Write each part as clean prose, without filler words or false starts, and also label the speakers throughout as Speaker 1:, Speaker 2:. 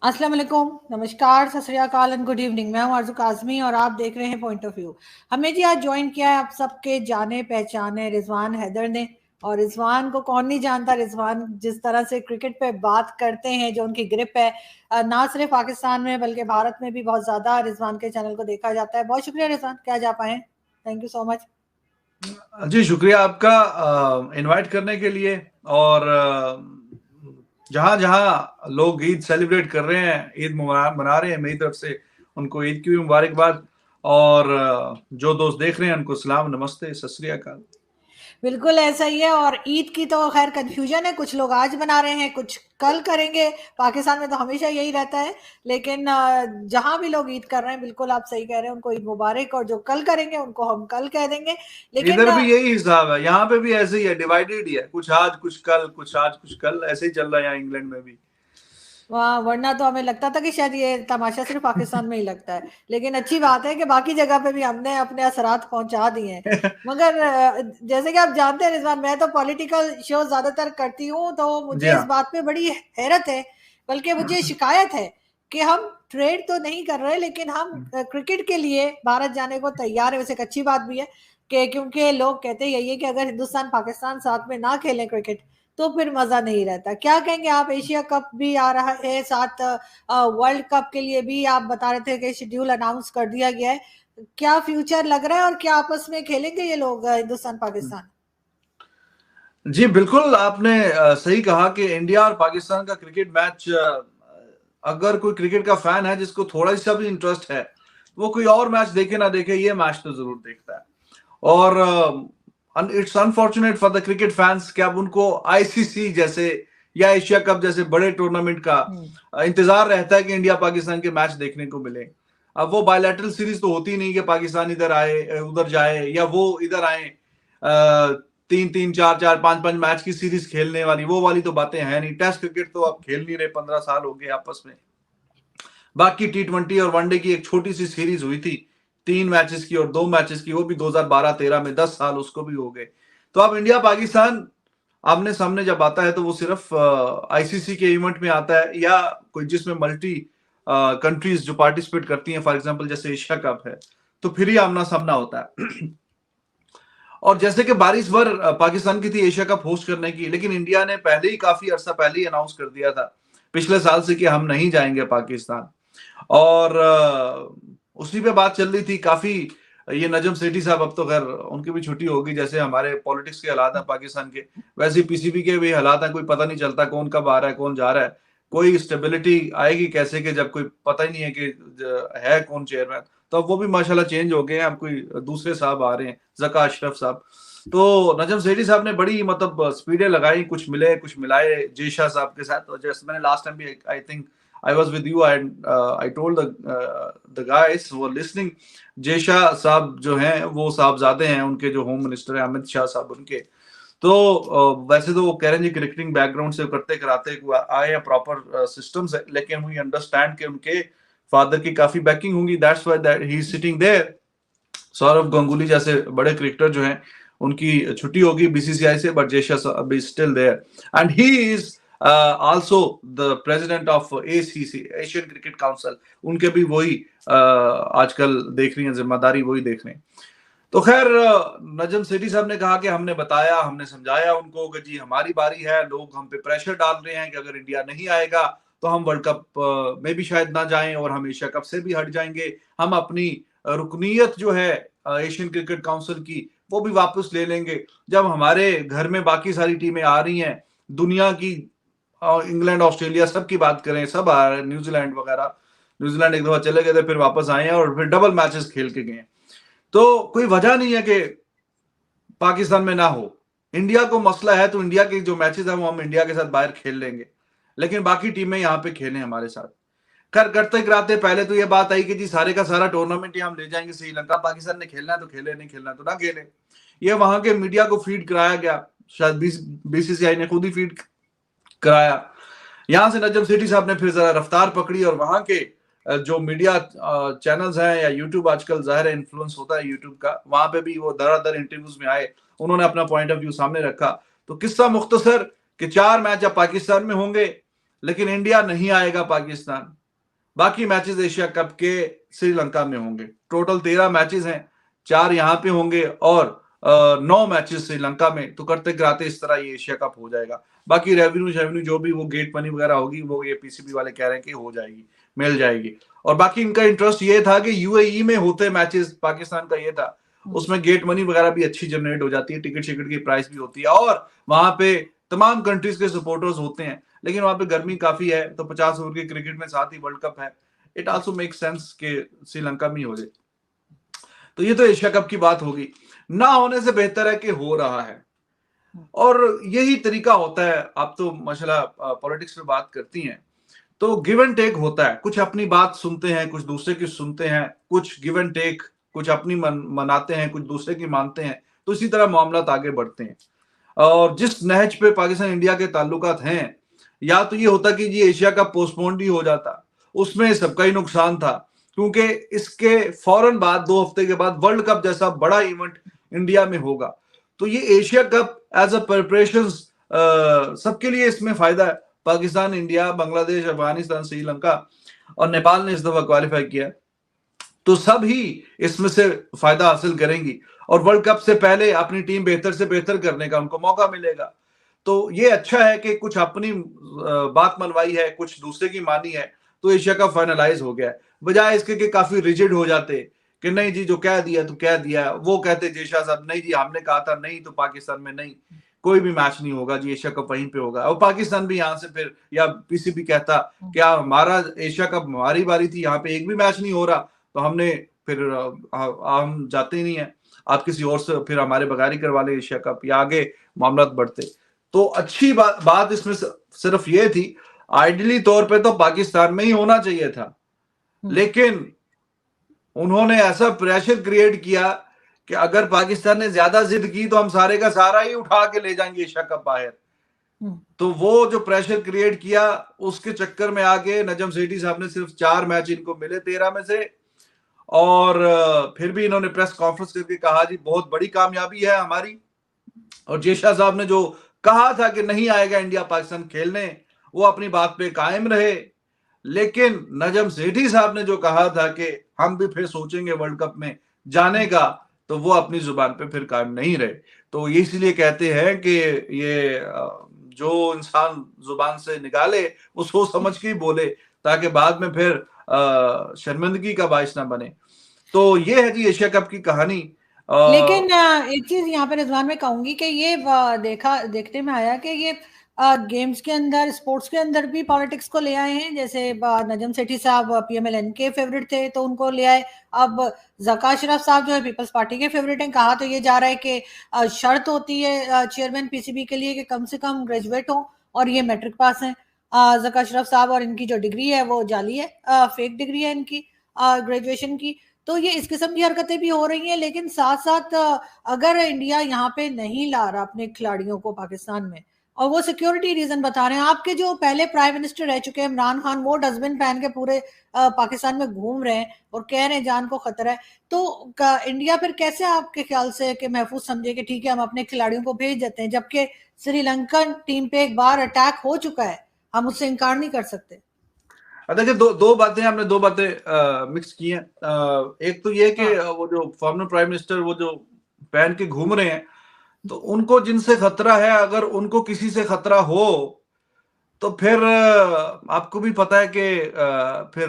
Speaker 1: अस्सलाम वालेकुम, नमस्कार, सत श्री अकाल एंड गुड इवनिंग। मैं हूं आरज़ू काज़मी और आप देख रहे हैं पॉइंट ऑफ व्यू। हमें जी आज ज्वाइन किया है आप सबके जाने पहचाने रिजवान हैदर ने। और रिजवान को कौन नहीं जानता। रिजवान जिस तरह से क्रिकेट पे बात करते हैं, जो उनकी ग्रिप है, ना सिर्फ पाकिस्तान में बल्कि भारत में भी बहुत ज़्यादा रिजवान के चैनल को देखा जाता है। बहुत शुक्रिया रिजवान, क्या जा पाए। Thank you so much.
Speaker 2: जी शुक्रिया आपका इनवाइट करने के लिए। और जहां जहां लोग ईद सेलिब्रेट कर रहे हैं, ईद मना रहे हैं, मेरी तरफ से उनको ईद की भी मुबारकबाद। और जो दोस्त देख रहे हैं उनको सलाम, नमस्ते, सत श्री अकाल।
Speaker 1: बिल्कुल ऐसा ही है। और ईद की तो खैर कंफ्यूजन है, कुछ लोग आज मना रहे हैं, कुछ कल करेंगे। पाकिस्तान में तो हमेशा यही रहता है। लेकिन जहां भी लोग ईद कर रहे हैं, बिल्कुल आप सही कह रहे हैं, उनको ईद मुबारक। और जो कल करेंगे उनको हम कल कह देंगे। लेकिन
Speaker 2: इधर भी यही हिसाब है, यहाँ पे भी ऐसे ही है, डिवाइडेड ही है, कुछ आज कुछ कल, कुछ आज कुछ कल, ऐसे ही चल रहा है यहाँ इंग्लैंड में भी।
Speaker 1: वहाँ वरना तो हमें लगता था कि शायद ये तमाशा सिर्फ पाकिस्तान में ही लगता है। लेकिन अच्छी बात है कि बाकी जगह पे भी हमने अपने असरात पहुंचा दिए हैं। मगर जैसे कि आप जानते हैं रिजवान, मैं तो पॉलिटिकल शो ज्यादातर करती हूँ, तो
Speaker 2: जी
Speaker 1: मुझे इस
Speaker 2: हाँ।
Speaker 1: बात पे बड़ी हैरत है, बल्कि मुझे शिकायत है कि हम ट्रेड तो नहीं कर रहे, लेकिन हम क्रिकेट के लिए भारत जाने को तैयार है। वैसे एक अच्छी बात भी है कि क्योंकि लोग कहते यही है कि अगर हिंदुस्तान पाकिस्तान साथ में ना खेलें क्रिकेट, तो फिर मजा नहीं रहता। क्या कहेंगे आप। एशिया कप भी आ रहा है, साथ वर्ल्ड कप के लिए भी आप बता रहे थे कि शेड्यूल अनाउंस कर दिया गया है। क्या फ्यूचर लग रहा है और क्या आपस में खेलेंगे ये लोग, हिंदुस्तान पाकिस्तान।
Speaker 2: जी बिल्कुल, आपने सही कहा कि इंडिया और पाकिस्तान का क्रिकेट मैच, अगर कोई क्रिकेट का फैन है जिसको थोड़ा सा भी इंटरेस्ट है, वो कोई और मैच देखे ना देखे, ये मैच तो जरूर देखता है। और it's unfortunate for the cricket fans कि अब उनको आईसीसी जैसे या एशिया कप जैसे बड़े टूर्नामेंट का इंतजार रहता है कि इंडिया पाकिस्तान के मैच देखने को मिले। अब वो बायलैटरल सीरीज तो होती नहीं कि पाकिस्तान इधर आए उधर जाए, या वो इधर आए तीन तीन चार चार पांच पांच मैच की सीरीज खेलने वाली, वो वाली तो बातें हैं नहीं। टेस्ट क्रिकेट तो अब खेल नहीं रहे, 15 साल हो गए आपस में। बाकी टी20 और वनडे की एक छोटी सी सीरीज हुई थी, 3 मैचेस की और 2 मैचेस की, वो भी 2012-13 में, 10 साल उसको भी हो गए। तो अब इंडिया पाकिस्तान आमने सामने जब आता है तो वो सिर्फ आईसीसी के इवेंट में आता है, या कोई जिसमें मल्टी कंट्रीज जो पार्टिसिपेट करती हैं, फॉर एग्जांपल जैसे एशिया कप है, तो फिर ही आमना सामना होता है। और जैसे कि बारिश भर पाकिस्तान की थी एशिया कप होस्ट करने की, लेकिन इंडिया ने पहले ही, काफी अरसा पहले ही अनाउंस कर दिया था पिछले साल से कि हम नहीं जाएंगे पाकिस्तान। और उसी पे बात चल रही थी काफी। ये नजम सेठी साहब, अब तो खैर उनकी भी छुट्टी होगी, जैसे हमारे पॉलिटिक्स के हालात हैं पाकिस्तान के, वैसे पीसीबी के भी हालात हैं। कोई पता नहीं चलता कौन कब आ रहा है कौन जा रहा है। कोई स्टेबिलिटी आएगी कैसे कि जब कोई पता ही नहीं है कि है कौन चेयरमैन। तो अब वो भी माशाल्लाह चेंज हो गए हैं, अब कोई दूसरे साहब आ रहे हैं, ज़का अशरफ साहब। तो नजम सेठी साहब ने बड़ी मतलब स्पीडें लगाई, कुछ मिले कुछ मिलाए जेशा साहब के साथ। और जैसे मैंने लास्ट टाइम भी, I think I was with you and I told the guys who were listening, जेशा साहब जो हैं वो साहबजादे हैं, उनके जो होम मिनिस्टर हैं अमित शाह साहब उनके। तो वैसे तो वो कह रहे हैं क्रिकेटिंग बैकग्राउंड से करते कराते आए हैं, प्रॉपर सिस्टम से, लेकिन वी अंडरस्टैंड कि उनके फादर की काफी बैकिंग होंगी, that's why that he is sitting there. Saurav Ganguly जैसे बड़े क्रिकेटर जो हैं उनकी छुट्टी होगी बीसीसीआई से, बट जेशा साहब is still there and he is also the president of ACC, Asian cricket council. उनके भी वही आजकल देख रही हैं, जिम्मेदारी वही देख रहे हैं। तो खैर नजम सेठी साहब ने कहा कि हमने बताया, हमने समझाया उनको कि जी हमारी बारी है, लोग हम पे प्रेशर डाल रहे हैं कि अगर इंडिया नहीं आएगा तो हम वर्ल्ड कप में भी शायद ना जाएं और हम एशिया कप से भी हट जाएंगे। हम अपनी रुकनीयत जो है एशियन क्रिकेट काउंसिल की वो भी वापस ले लेंगे। जब हमारे घर में बाकी सारी टीमें आ रही हैं, दुनिया की इंग्लैंड ऑस्ट्रेलिया सब की बात करें, सब आ रहे हैं, न्यूजीलैंड वगैरह, न्यूजीलैंड एक दफा चले गए थे, फिर वापस आए हैं और फिर डबल मैचेस खेल के गए। तो कोई वजह नहीं है कि पाकिस्तान में ना हो। इंडिया को मसला है तो इंडिया के जो मैचेस है वो हम इंडिया के साथ बाहर खेल लेंगे, लेकिन बाकी टीमें यहाँ पे खेलें हमारे साथ। कर करते कराते पहले तो ये बात आई कि जी सारे का सारा टूर्नामेंट ही हम ले जाएंगे श्रीलंका, पाकिस्तान ने खेलना है तो खेले, नहीं खेलना तो ना खेले। ये वहां के मीडिया को फीड कराया गया, शायद बीसीसीआई ने खुद ही फीड कराया। यहां से नजम सेठी साहब ने फिर जरा रफ्तार पकड़ी और वहां के जो मीडिया चैनल्स हैं या यूट्यूब, आजकल जाहिर है इन्फ्लुएंस होता है यूट्यूब का, वहां पे भी वो दर इंटरव्यूज में आए, उन्होंने अपना पॉइंट ऑफ व्यू सामने रखा। तो किस्सा मुख्तसर कि 4 मैच अब पाकिस्तान में होंगे, लेकिन इंडिया नहीं आएगा पाकिस्तान। बाकी मैचेस एशिया कप के श्रीलंका में होंगे। टोटल 13 मैचेस हैं, 4 यहाँ पे होंगे और 9 मैचेस श्रीलंका में। तो करते कराते इस तरह ये एशिया कप हो जाएगा। बाकी रेवेन्यू जो भी वो गेट मनी वगैरह होगी वो ये पीसीबी वाले कह रहे हैं कि हो जाएगी, मिल जाएगी। और बाकी इनका इंटरेस्ट ये था कि यूएई में होते मैचेस, पाकिस्तान का ये था, उसमें गेट मनी वगैरह भी अच्छी जनरेट हो जाती है, टिकट शिकट की प्राइस भी होती है और वहां पे तमाम कंट्रीज के सपोर्टर्स होते हैं। लेकिन वहां पे गर्मी काफी है, तो 50 ओवर के क्रिकेट में साथ ही वर्ल्ड कप है, इट आल्सो मेक सेंस कि श्रीलंका में ही हो जाए। तो ये तो एशिया कप की बात होगी। ना होने से बेहतर है कि हो रहा है, और यही तरीका होता है। आप तो माशाल्लाह पॉलिटिक्स पे बात करती हैं, तो गिव एंड टेक होता है। कुछ अपनी बात सुनते हैं, कुछ दूसरे की सुनते हैं, कुछ गिव एंड टेक, कुछ अपनी मनाते हैं, कुछ दूसरे की मानते हैं। तो इसी तरह मामला आगे बढ़ते हैं। और जिस नहज पे पाकिस्तान इंडिया के ताल्लुकात हैं, या तो ये होता कि जी एशिया कप पोस्टपोन भी हो जाता, उसमें सबका ही नुकसान था, क्योंकि इसके फौरन बाद 2 हफ्ते के बाद वर्ल्ड कप जैसा बड़ा इवेंट इंडिया में होगा। तो ये Asia Cup as a preparation सबके लिए इसमें फायदा है। पाकिस्तान, इंडिया, बांग्लादेश, अफगानिस्तान, श्रीलंका और नेपाल ने इस दफा क्वालिफाई किया, तो सब ही इसमें से फायदा हासिल करेंगी और वर्ल्ड कप से पहले अपनी टीम बेहतर से बेहतर करने का उनको मौका मिलेगा। तो ये अच्छा है कि कुछ अपनी बात मनवाई है, कुछ दूसरे की मानी है, तो एशिया कप फाइनलाइज हो गया है। बजाय इसके कि काफी रिजिड हो जाते कि नहीं जी जो कह दिया तो कह दिया। वो कहते जेशा साहब नहीं जी हमने कहा था नहीं, तो पाकिस्तान में नहीं, कोई भी मैच नहीं होगा जी, एशिया कप वहीं पे होगा। और पाकिस्तान भी यहाँ से फिर, या पीसीबी कहता क्या हमारा एशिया कप हमारी बारी थी, यहाँ पे एक भी मैच नहीं हो रहा, तो हमने फिर हम जाते ही नहीं है, आप किसी और से फिर हमारे बगैर ही करवा ले एशिया कप, या आगे मामला बढ़ते। तो अच्छी बात इसमें सिर्फ ये थी, आइडियली तौर पे तो पाकिस्तान में ही होना चाहिए था, लेकिन उन्होंने ऐसा प्रेशर क्रिएट किया कि अगर पाकिस्तान ने ज्यादा जिद की तो हम सारे का सारा ही उठा के ले जाएंगे एशिया कप बाहर। तो वो जो प्रेशर क्रिएट किया, उसके चक्कर में आगे नजम सेठी साहब ने सिर्फ 4 मैच इनको मिले 13 में से, और फिर भी इन्होंने प्रेस कॉन्फ्रेंस करके कहा जी बहुत बड़ी कामयाबी है हमारी। और जेशा साहब ने जो कहा था कि नहीं आएगा इंडिया पाकिस्तान खेलने, वो अपनी बात पे कायम रहे। लेकिन नजम सेठी साहब ने जो कहा था कि हम भी फिर सोचेंगे वर्ल्ड कप में जाने का, तो वो अपनी जुबान पे फिर कायम नहीं रहे। तो ये इसलिए कहते हैं कि ये जो इंसान जुबान से निकाले वो सोच समझ के ही बोले, ताकि बाद में फिर शर्मिंदगी का बाइस ना बने। तो ये है जी एशिया कप की कहानी।
Speaker 1: लेकिन एक चीज यहाँ पे रिजवान में कहूंगी कि ये देखने में आया कि ये गेम्स के अंदर, स्पोर्ट्स के अंदर भी पॉलिटिक्स को ले आए हैं। जैसे नजम सेठी साहब पीएमएलएन के फेवरेट थे तो उनको ले आए। अब ज़का अशरफ साहब जो है पीपल्स पार्टी के फेवरेट हैं। कहा तो ये जा रहा है कि शर्त होती है चेयरमैन पीसीबी के लिए कि कम से कम ग्रेजुएट हो, और ये मैट्रिक पास हैं ज़का अशरफ साहब, और इनकी जो डिग्री है वो जाली है, फेक डिग्री है इनकी ग्रेजुएशन की। तो ये इस किस्म की हरकतें भी हो रही हैं। लेकिन साथ साथ अगर इंडिया यहाँ पे नहीं ला रहा अपने खिलाड़ियों को पाकिस्तान में, और वो सिक्योरिटी रीजन बता रहे हैं, आपके जो पहले प्राइम मिनिस्टर रह चुके हैं इमरान खान, वो डस्टबिन पहन के पूरे पाकिस्तान में घूम रहे हैं और कह रहे हैं जान को खतरा है, तो इंडिया फिर कैसे आपके ख्याल से कि महफूज समझे कि ठीक है हम अपने खिलाड़ियों को भेज देते हैं, जबकि श्रीलंकन टीम पे एक बार अटैक हो चुका है, हम उससे इनकार नहीं कर सकते।
Speaker 2: देखिए दो बातें हमने दो बातें मिक्स की हैं। एक तो ये कि वो जो फॉर्मर प्राइम मिनिस्टर वो जो पहन के घूम रहे हैं, तो उनको जिनसे खतरा है, अगर उनको किसी से खतरा हो तो फिर आपको भी पता है कि फिर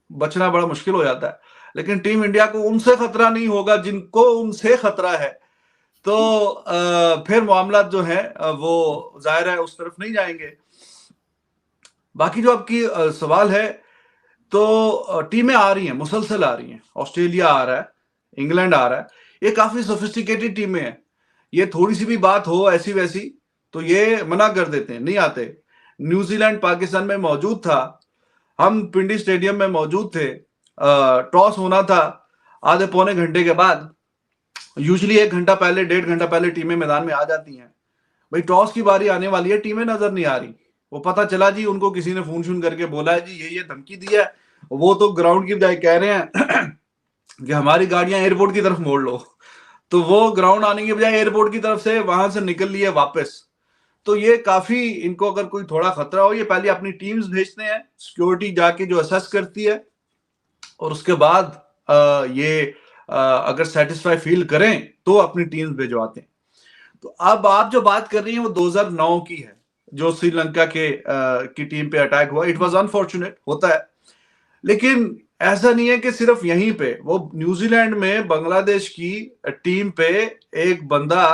Speaker 2: बचना बड़ा मुश्किल हो जाता है। लेकिन टीम इंडिया को उनसे खतरा नहीं होगा जिनको उनसे खतरा है, तो फिर मामला जो है वो जाहिर है उस तरफ नहीं जाएंगे। बाकी जो आपकी सवाल है, तो टीमें आ रही हैं, मुसलसल आ रही हैं। ऑस्ट्रेलिया आ रहा है, इंग्लैंड आ रहा है, ये काफी सोफिस्टिकेटेड टीमें हैं। ये थोड़ी सी भी बात हो ऐसी वैसी तो ये मना कर देते हैं, नहीं आते। न्यूजीलैंड पाकिस्तान में मौजूद था, हम पिंडी स्टेडियम में मौजूद थे, टॉस होना था आधे पौने घंटे के बाद। यूजुअली 1 घंटा पहले, 1.5 घंटा पहले टीमें मैदान में आ जाती हैं। भाई टॉस की बारी आने वाली है, टीमें नजर नहीं आ रही। वो पता चला जी उनको किसी ने फोन शून करके बोला है जी ये धमकी दी है। वो तो ग्राउंड की बजाय कह रहे हैं कि हमारी गाड़ियां एयरपोर्ट की तरफ मोड़ लो। तो वो ग्राउंड आने की बजाय एयरपोर्ट की तरफ से वहां से निकल लिए वापस। तो ये काफी, इनको अगर कोई थोड़ा खतरा हो, ये पहले अपनी टीम्स भेजते हैं, सिक्योरिटी जाके जो असेस करती है, और उसके बाद ये अगर सेटिस्फाई फील करें तो अपनी टीम्स भिजवाते हैं। तो अब आप जो बात कर रही हैं वो 2009 की है, जो श्रीलंका की टीम पे अटैक हुआ। इट वाज अनफॉर्चुनेट, होता है, लेकिन ऐसा नहीं है कि सिर्फ यहीं पे। वो न्यूजीलैंड में बांग्लादेश की टीम पे एक बंदा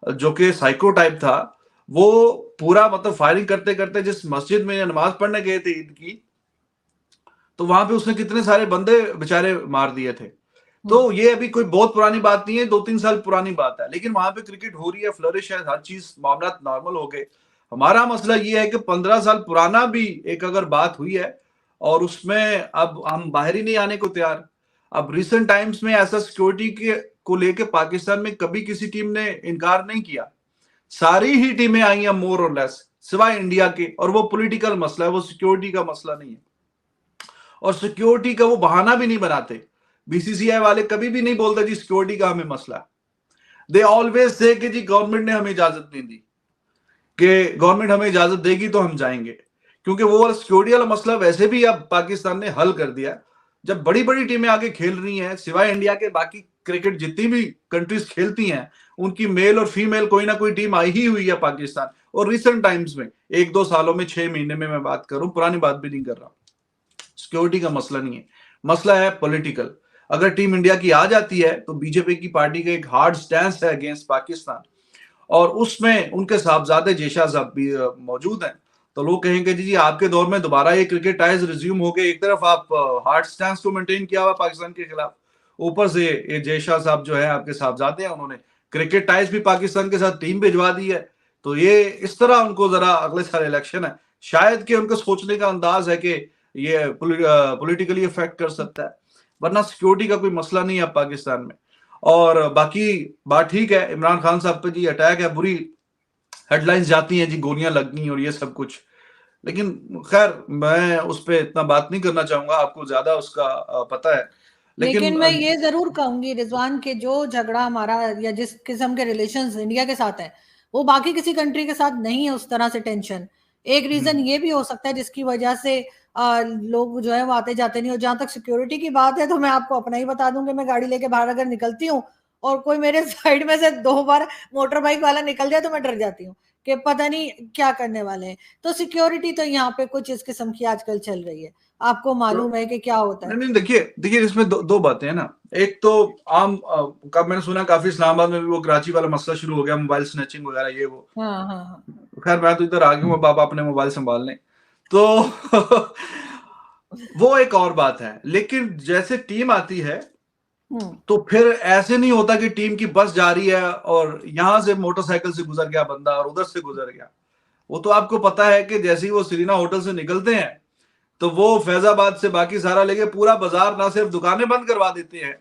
Speaker 2: जो कि साइको टाइप था, वो पूरा मतलब फायरिंग करते करते जिस मस्जिद में नमाज पढ़ने गए थे ईद की, तो वहां पे उसने कितने सारे बंदे बेचारे मार दिए थे। तो ये अभी कोई बहुत पुरानी बात नहीं है, 2-3 साल पुरानी बात है, लेकिन वहां पे क्रिकेट हो रही है, फ्लरिश है, हर चीज मामला नॉर्मल हो गए। हमारा मसला ये है कि 15 साल पुराना भी एक अगर बात हुई है और उसमें अब हम बाहर ही नहीं आने को तैयार। अब रिसेंट टाइम्स में ऐसा सिक्योरिटी के को लेके पाकिस्तान में कभी किसी टीम ने इनकार नहीं किया, सारी ही टीमें आई हैं मोर और लेस, सिवाय इंडिया के, और वो पॉलिटिकल मसला है, वो सिक्योरिटी का मसला नहीं है। और सिक्योरिटी का वो बहाना भी नहीं बनाते, बीसीसीआई वाले कभी भी नहीं बोलते जी सिक्योरिटी का हमें मसला। दे ऑलवेज से कि जी गवर्नमेंट ने हमें इजाजत नहीं दी, कि गवर्नमेंट हमें इजाजत देगी तो हम जाएंगे, क्योंकि वो वाला सिक्योरिटी वाला मसला वैसे भी अब पाकिस्तान ने हल कर दिया। जब बड़ी बड़ी टीमें आगे खेल रही हैं, सिवाय इंडिया के बाकी क्रिकेट जितनी भी कंट्रीज खेलती हैं, उनकी मेल और फीमेल कोई ना कोई टीम आई ही हुई है पाकिस्तान। और रिसेंट टाइम्स में 1-2 सालों में, 6 महीने में मैं बात करूं, पुरानी बात भी नहीं कर रहा। सिक्योरिटी का मसला नहीं है, मसला है पॉलिटिकल। अगर टीम इंडिया की आ जाती है तो बीजेपी की पार्टी का एक हार्ड स्टैंस है अगेंस्ट पाकिस्तान, और उसमें उनके साहबजादे जेशा साहब भी मौजूद हैं। तो लोग कहेंगे जी आपके दौर में दोबारा ये क्रिकेट टाइज रिज्यूम हो गए। एक तरफ आप हार्ड स्टैंस को मेंटेन किया हुआ पाकिस्तान के खिलाफ, ऊपर से ये जेशा साहब जो है आपके साहबजादे हैं, उन्होंने क्रिकेट टाइज भी पाकिस्तान के साथ टीम भिजवा दी है। तो ये इस तरह उनको जरा अगले साल इलेक्शन है, शायद कि उनका सोचने का अंदाज है कि ये पॉलिटिकली इफेक्ट कर सकता है, वरना सिक्योरिटी का कोई मसला नहीं है पाकिस्तान में। और बाकी बात ठीक है, इमरान खान साहब पे जी अटैक है, बुरी हेडलाइंस जाती हैं जी, गोलियां लग गई और ये सब कुछ, लेकिन खैर मैं उस पर इतना बात नहीं करना चाहूंगा, आपको ज्यादा उसका पता है।
Speaker 1: लेकिन मैं ये जरूर कहूंगी रिजवान के जो झगड़ा हमारा या जिस किस्म के रिलेशंस इंडिया के साथ है, वो बाकी किसी कंट्री के साथ नहीं है उस तरह से टेंशन। एक रीजन ये भी हो सकता है जिसकी वजह से लोग जो है वो आते जाते नहीं। और जहां तक सिक्योरिटी की बात है, तो मैं आपको अपना ही बता दूं कि मैं गाड़ी लेके बाहर अगर निकलती हूँ और कोई मेरे साइड में से 2 बार मोटर बाइक वाला निकल जाए तो मैं डर जाती हूँ कि पता नहीं क्या करने वाले हैं। तो सिक्योरिटी तो यहाँ पे कुछ इस किस्म की आजकल चल रही है, आपको मालूम है कि क्या होता है।
Speaker 2: नहीं, देखिए इसमें दो बातें हैं ना। एक तो आम कब मैंने सुना काफी इस्लामाबाद में भी वो कराची वाला मसला शुरू हो गया, मोबाइल स्नैचिंग वगैरह ये वो।
Speaker 1: हाँ हाँ हाँ।
Speaker 2: खैर मैं तो इधर आ गया हूँ, बाबा अपने मोबाइल संभाल लें तो वो एक और बात है। लेकिन जैसे टीम आती है तो फिर ऐसे नहीं होता कि टीम की बस जा रही है और यहां से मोटरसाइकिल से गुजर गया बंदा और उधर से गुजर गया। वो तो आपको पता है कि जैसे ही वो सीरीना होटल से निकलते हैं तो वो फैजाबाद से बाकी सारा लेके पूरा बाजार ना सिर्फ दुकानें बंद करवा देते हैं,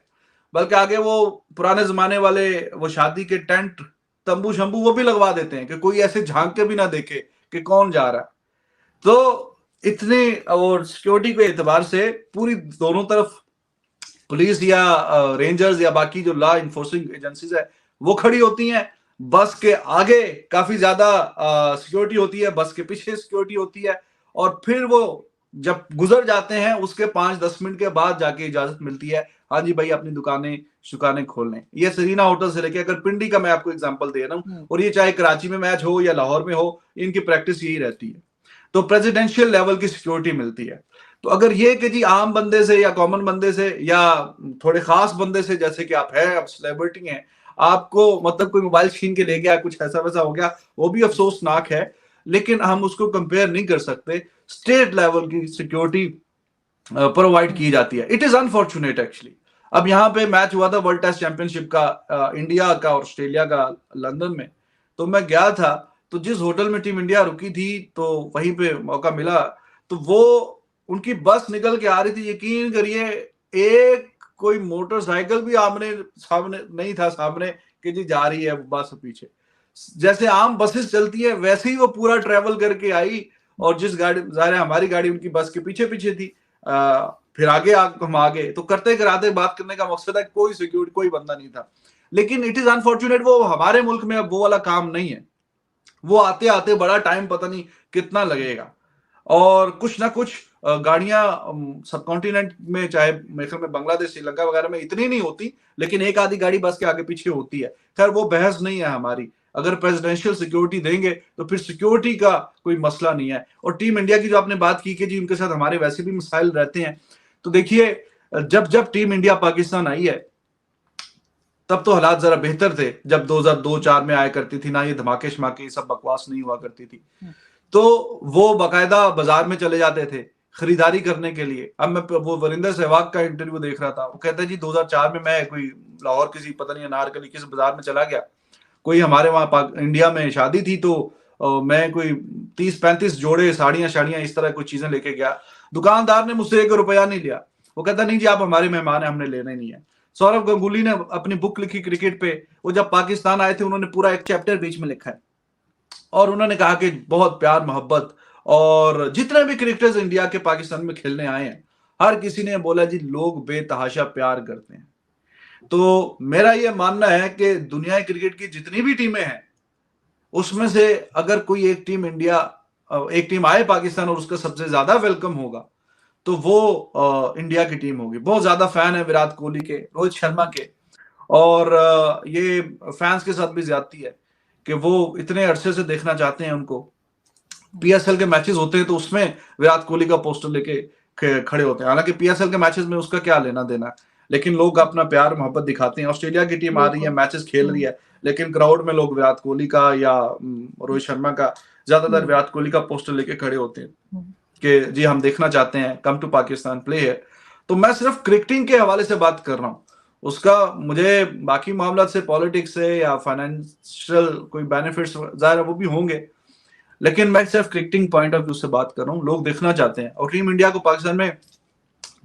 Speaker 2: बल्कि आगे वो पुराने जमाने वाले वो शादी के टेंट तंबू शंबू वो भी लगवा देते हैं कि कोई ऐसे झांक के भी ना देखे कि कौन जा रहा है। तो इतने और सिक्योरिटी के एतबार से पूरी दोनों तरफ पुलिस या रेंजर्स या बाकी जो लॉ इन्फोर्सिंग एजेंसीज है वो खड़ी होती हैं। बस के आगे काफी ज्यादा सिक्योरिटी होती है, बस के पीछे सिक्योरिटी होती है, और फिर वो जब गुजर जाते हैं उसके 5-10 मिनट के बाद जाके इजाजत मिलती है, हाँ जी भाई अपनी दुकानें खोलने। ये सरीना होटल से लेके, अगर पिंडी का मैं आपको एग्जांपल दे रहा हूँ, और ये चाहे कराची में मैच हो या लाहौर में हो, इनकी प्रैक्टिस यही रहती है। तो प्रेसिडेंशियल लेवल की सिक्योरिटी मिलती है। तो अगर ये कि जी आम बंदे से या कॉमन बंदे से या थोड़े खास बंदे से, जैसे कि आप हैं, आप सेलिब्रिटी हैं, आपको मतलब कोई मोबाइल छीन के ले गया, कुछ ऐसा वैसा हो गया, वो भी अफसोसनाक है, लेकिन हम उसको कंपेयर नहीं कर सकते। स्टेट लेवल की सिक्योरिटी प्रोवाइड की जाती है। It is unfortunate actually. अब यहाँ पे मैच हुआ था वर्ल्ड टेस्ट चैंपियनशिप का, इंडिया का और ऑस्ट्रेलिया का, लंदन में। तो मैं गया था, तो जिस होटल में टीम इंडिया रुकी थी तो वहीं पे मौका मिला, तो वो उनकी बस निकल के आ रही थी, यकीन करिए एक कोई मोटरसाइकिल भी आमने सामने नहीं था सामने कि जी जा रही है बस पीछे। जैसे आम बसेस चलती है वैसे ही वो पूरा ट्रेवल करके आई, और जिस गाड़ी, जाहिर है हमारी गाड़ी उनकी बस के पीछे पीछे थी। फिर आगे हम आगे तो करते कराते बात करने का मकसद है, कोई सिक्योरिटी कोई बंदा नहीं था। लेकिन इट इज अनफॉर्चुनेट, वो हमारे मुल्क में अब वो वाला काम नहीं है। वो आते आते बड़ा टाइम पता नहीं कितना लगेगा, और कुछ ना कुछ गाड़ियां सब कॉन्टिनेंट में, चाहे मेरे ख्याल में बांग्लादेश, श्रीलंका वगैरह में इतनी नहीं होती, लेकिन एक आधी गाड़ी बस के आगे पीछे होती है। खैर वो बहस नहीं है हमारी, अगर प्रेसिडेंशियल सिक्योरिटी देंगे तो फिर सिक्योरिटी का कोई मसला नहीं है। और टीम इंडिया की जो आपने बात की कि जी उनके साथ हमारे वैसे भी मसाइल रहते हैं, तो देखिए जब जब टीम इंडिया पाकिस्तान आई है तब तो हालात जरा बेहतर थे, जब 2002-4 में आया करती थी ना, ये धमाके शमाके सब बकवास नहीं हुआ करती थी, तो वो बाकायदा बाजार में चले जाते थे खरीदारी करने के लिए। अब मैं वो वरिंदर सहवाग का इंटरव्यू देख रहा था, वो कहता है जी 2004 में मैं कोई लाहौर किसी पता नहीं अनारकली किस बाजार में चला गया, कोई हमारे वहां इंडिया में शादी थी, तो मैं कोई 30-35 जोड़े साड़ियां शाड़ियां इस तरह कोई चीजें लेके गया, दुकानदार ने मुझसे 1 रुपया नहीं लिया, वो कहता नहीं जी आप हमारे मेहमान हैं, हमने लेना ही नहीं है। सौरव गंगुली ने अपनी बुक लिखी क्रिकेट पे, वो जब पाकिस्तान आए थे उन्होंने पूरा एक चैप्टर बीच में लिखा है, और उन्होंने कहा कि बहुत प्यार मोहब्बत, और जितने भी क्रिकेटर्स इंडिया के पाकिस्तान में खेलने आए हैं हर किसी ने बोला जी लोग बेतहाशा प्यार करते हैं। तो मेरा यह मानना है कि दुनिया क्रिकेट की जितनी भी टीमें हैं उसमें से अगर कोई एक टीम इंडिया, एक टीम आए पाकिस्तान और उसका सबसे ज्यादा वेलकम होगा तो वो इंडिया की टीम होगी। बहुत ज्यादा फैन है विराट कोहली के, रोहित शर्मा के, और ये फैंस के साथ भी ज्यादती है कि वो इतने अरसे से देखना चाहते हैं उनको। पीएसएल के मैचेस होते हैं तो उसमें विराट कोहली का पोस्टर लेके खड़े होते हैं, हालांकि पीएसएल के मैचेस में उसका क्या लेना देना है, लेकिन लोग अपना प्यार मोहब्बत दिखाते हैं। ऑस्ट्रेलिया की टीम आ रही है, मैचेस खेल रही है, लेकिन क्राउड में लोग विराट कोहली का या रोहित शर्मा का, ज्यादातर विराट कोहली का पोस्टर लेके खड़े होते हैं कि जी हम देखना चाहते हैं, कम टू पाकिस्तान प्ले है। तो मैं सिर्फ क्रिकेटिंग के हवाले से बात कर रहा हूँ, उसका मुझे बाकी मामला से, पॉलिटिक्स से या फाइनेंशियल कोई बेनिफिट्स जाहिर है वो भी होंगे, लेकिन मैं सिर्फ क्रिकेटिंग पॉइंट ऑफ व्यू से बात कर रहा हूँ। लोग देखना चाहते हैं, और टीम इंडिया को पाकिस्तान में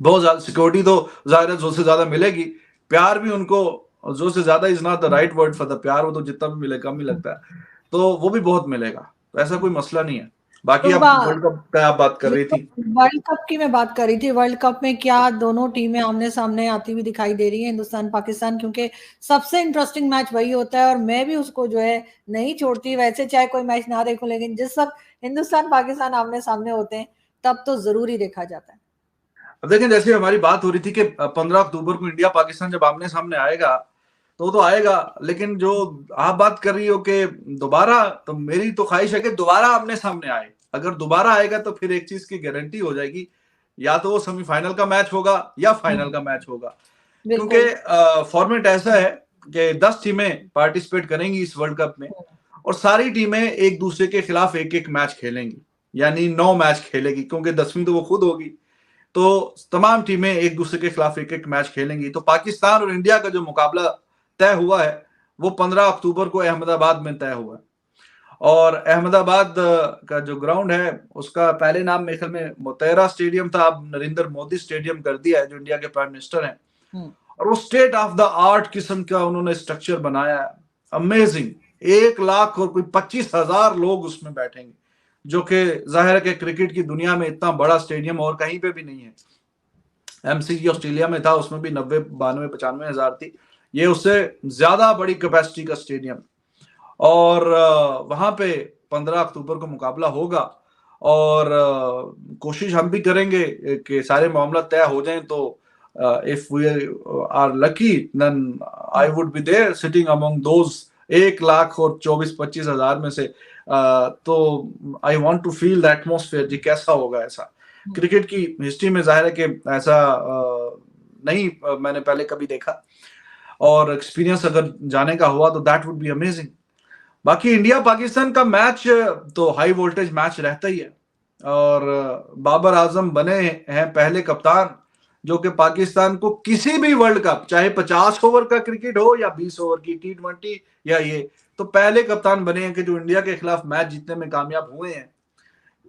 Speaker 2: बहुत ज्यादा सिक्योरिटी तो जाहिर है जोर से ज्यादा मिलेगी, प्यार भी उनको जोर से ज्यादा is not the right word for the प्यार, वो तो जितना भी मिले कम ही लगता है, तो वो भी बहुत मिलेगा, तो ऐसा कोई मसला नहीं है। बाकी
Speaker 1: तो
Speaker 2: आप वर्ल्ड कप का आप बात कर रही थी।
Speaker 1: वर्ल्ड कप की मैं बात कर रही थी, वर्ल्ड कप में क्या दोनों टीमें आमने सामने आती हुई दिखाई दे रही है, हिंदुस्तान पाकिस्तान, क्योंकि सबसे इंटरेस्टिंग मैच वही होता है और मैं भी उसको जो है नहीं छोड़ती, वैसे चाहे कोई मैच ना देखूं, लेकिन जिस सब हिंदुस्तान पाकिस्तान आमने सामने होते हैं तब तो जरूर ही देखा जाता है।
Speaker 2: अब देखें, जैसे हमारी बात हो रही थी कि 15 अक्टूबर को इंडिया पाकिस्तान जब आमने सामने आएगा तो आएगा, लेकिन जो आप बात कर रही हो कि दोबारा, तो मेरी तो ख्वाहिश है कि दोबारा आमने सामने आए। अगर दोबारा आएगा तो फिर एक चीज की गारंटी हो जाएगी, या तो वो सेमीफाइनल का मैच होगा या फाइनल का मैच होगा, क्योंकि फॉर्मेट ऐसा है कि 10 टीमें पार्टिसिपेट करेंगी इस वर्ल्ड कप में, और सारी टीमें एक दूसरे के खिलाफ एक एक मैच खेलेंगी, यानी 9 मैच खेलेगी, क्योंकि 10वीं तो वो खुद होगी, तो तमाम टीमें एक दूसरे के खिलाफ एक एक मैच खेलेंगी। तो पाकिस्तान और इंडिया का जो मुकाबला तय हुआ है वो 15 अक्टूबर को अहमदाबाद में तय हुआ है, और अहमदाबाद का जो ग्राउंड है उसका पहले नाम मेरे ख्याल में मोतेरा स्टेडियम था, अब नरेंद्र मोदी स्टेडियम कर दिया है, जो इंडिया के प्राइम मिनिस्टर हैं, और वो स्टेट ऑफ द आर्ट किस्म का उन्होंने स्ट्रक्चर बनाया है, अमेजिंग। 1 लाख और कोई 25,000 लोग उसमें बैठेंगे, जो कि जाहिर है कि क्रिकेट की दुनिया में इतना बड़ा स्टेडियम और कहीं पे भी नहीं है। एमसीजी ऑस्ट्रेलिया में था, उसमें भी 90, 92, 95 हजार थी, ये उससे ज्यादा बड़ी कैपेसिटी का स्टेडियम, और वहां पे 15 अक्टूबर को मुकाबला होगा, और कोशिश हम भी करेंगे कि सारे मामला तय हो जाएं, तो if we are lucky then I would be there sitting among those 1 lakh और 24-25 हजार में से। तो I want to feel the atmosphere, जी कैसा होगा ऐसा। क्रिकेट की हिस्ट्री में जाहिर है कि ऐसा नहीं मैंने पहले कभी देखा, और एक्सपीरियंस अगर जाने का हुआ तो दैट वुड बी अमेजिंग। बाकी इंडिया पाकिस्तान का मैच तो हाई वोल्टेज मैच रहता ही है, और बाबर आजम बने हैं पहले कप्तान जो कि पाकिस्तान को किसी भी वर्ल्ड कप, चाहे 50 ओवर का क्रिकेट हो या 20 ओवर की T20 या ये, तो पहले कप्तान बने हैं कि जो इंडिया के खिलाफ मैच जीतने में कामयाब हुए हैं।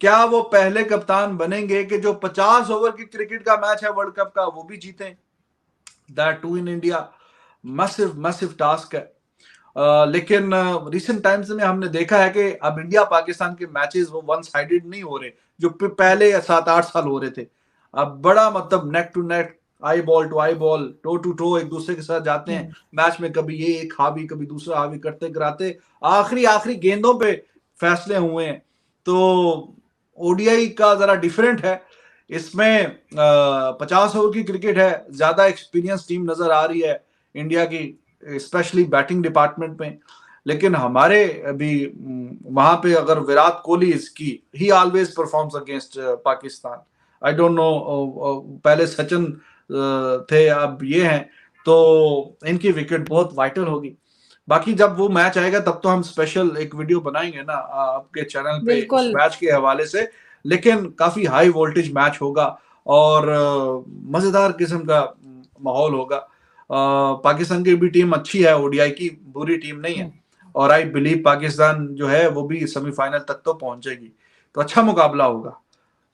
Speaker 2: क्या वो पहले कप्तान बनेंगे कि जो 50 ओवर की क्रिकेट का मैच है वर्ल्ड कप का वो भी जीते? That too in India massive massive task है। लेकिन रिसेंट टाइम्स में हमने देखा है कि अब इंडिया पाकिस्तान के मैचेस वो वन साइडेड नहीं हो रहे, जो पहले 7-8 साल हो रहे थे। अब बड़ा मतलब neck to neck, eye ball to eye ball, toe to toe एक दूसरे के साथ जाते हैं मैच में, कभी ये एक हावी कभी दूसरा हावी करते कराते, आखिरी गेंदों पे फैसले हुए हैं। तो ओडीआई का जरा डिफरेंट है, इसमें 50 ओवर की क्रिकेट है, ज्यादा एक्सपीरियंस टीम नजर आ रही है इंडिया की, स्पेशली बैटिंग डिपार्टमेंट में। लेकिन हमारे अभी वहां पे अगर विराट कोहली इसकी ही always performs against Pakistan, I don't know, पहले सचिन थे अब ये हैं, तो इनकी विकेट बहुत वाइटल होगी। बाकी जब वो मैच आएगा तब तो हम स्पेशल एक वीडियो बनाएंगे ना आपके चैनल पे उस
Speaker 1: बिल्कुल
Speaker 2: मैच के हवाले से। लेकिन काफी हाई वोल्टेज मैच होगा और मजेदार किस्म का माहौल होगा। पाकिस्तान की भी टीम अच्छी है, ओडीआई की बुरी टीम नहीं है, और आई बिलीव पाकिस्तान जो है वो भी सेमीफाइनल तक तो पहुंचेगी। तो अच्छा मुकाबला होगा,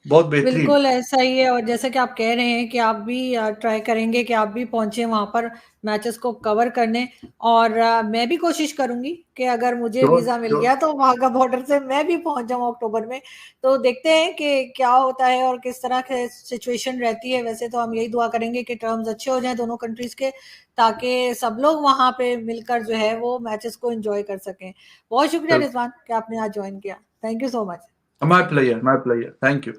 Speaker 2: बहुत बेहतरीन।
Speaker 1: बिल्कुल ऐसा ही है। और जैसे कि आप कह रहे हैं कि आप भी ट्राई करेंगे कि आप भी पहुंचे वहां पर मैचेस को कवर करने, और मैं भी कोशिश करूंगी कि अगर मुझे
Speaker 2: श्योर
Speaker 1: वीजा मिल
Speaker 2: श्योर।
Speaker 1: गया तो वहां का बॉर्डर से मैं भी पहुंच जाऊं अक्टूबर में। तो देखते हैं कि क्या होता है और किस तरह की सिचुएशन रहती है। वैसे तो हम यही दुआ करेंगे कि टर्म्स अच्छे हो जाएं दोनों कंट्रीज के, ताकि सब लोग वहां पे मिलकर जो है वो मैचेस को एंजॉय कर सकें। बहुत शुक्रिया रिजवान कि आपने आज ज्वाइन किया। Thank you so much.
Speaker 2: My player, my player, thank you.